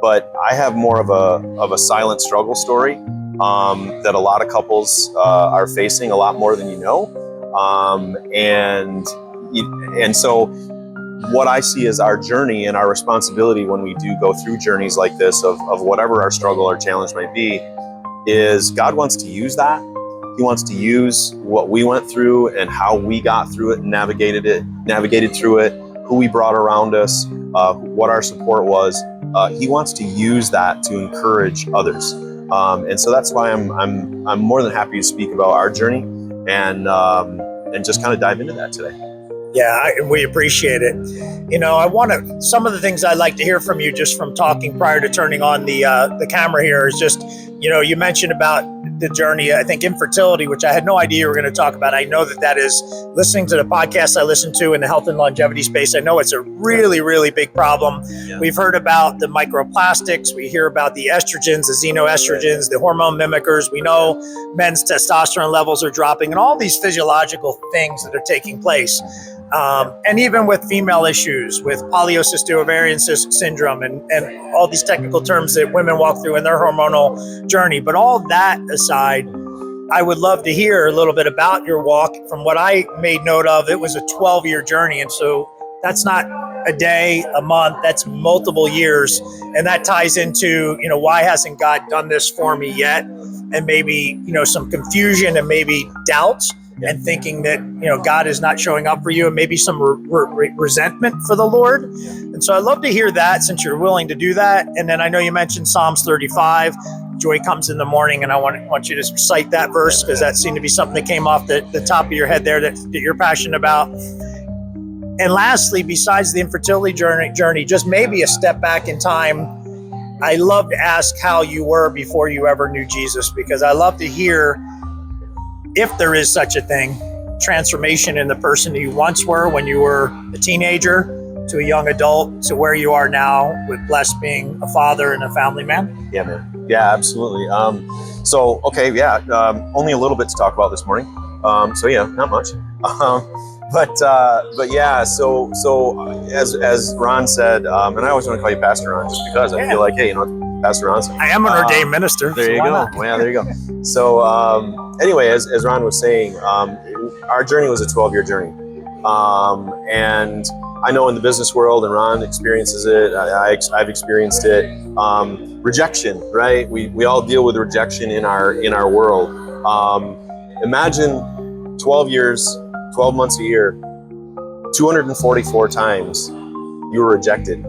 but I have more of a silent struggle story that a lot of couples are facing, a lot more than you know. And so what I see as our journey and our responsibility when we do go through journeys like this of whatever our struggle or challenge might be, is God wants to use that. He wants to use what we went through and how we got through it and navigated through it, who we brought around us, what our support was. He wants to use that to encourage others. And so that's why I'm more than happy to speak about our journey and just kind of dive into that today. Yeah, we appreciate it. You know, some of the things I'd like to hear from you just from talking prior to turning on the camera here is just, you know, you mentioned about the journey, I think infertility, which I had no idea you were going to talk about. I know that is, listening to the podcast I listen to in the health and longevity space, I know it's a really, really big problem. Yeah. We've heard about the microplastics. We hear about the estrogens, the xenoestrogens, the hormone mimickers. We know men's testosterone levels are dropping and all these physiological things that are taking place. And even with female issues, with polycystic ovarian syndrome and all these technical terms that women walk through in their hormonal journey. But all that aside, I would love to hear a little bit about your walk. From what I made note of, it was a 12-year journey. And so that's not a day, a month, that's multiple years. And that ties into, you know, why hasn't God done this for me yet? And maybe, you know, some confusion and maybe doubts. And thinking that, you know, God is not showing up for you, and maybe some resentment for the Lord. And so I'd love to hear that, since you're willing to do that. And then I know you mentioned Psalms 35, joy comes in the morning, and I want you to cite that verse, because that seemed to be something that came off the top of your head there that you're passionate about. And lastly, besides the infertility journey, just maybe a step back in time, I love to ask how you were before you ever knew Jesus, because I love to hear, if there is such a thing, transformation in the person you once were when you were a teenager to a young adult to where you are now, with blessed being a father and a family man. Yeah, man. Yeah, absolutely. Only a little bit to talk about this morning. So yeah, not much. But yeah, so as Ron said, and I always want to call you Pastor Ron just because I feel like, hey, you know, Pastor Ron said, I am an ordained minister. There you go. Well, yeah, there you go. So anyway, as Ron was saying, our journey was a 12-year journey. And I know in the business world, and Ron experiences it, I've experienced it, rejection, right? We all deal with rejection in our world. Imagine 12 years, 12 months a year, 244 times you were rejected.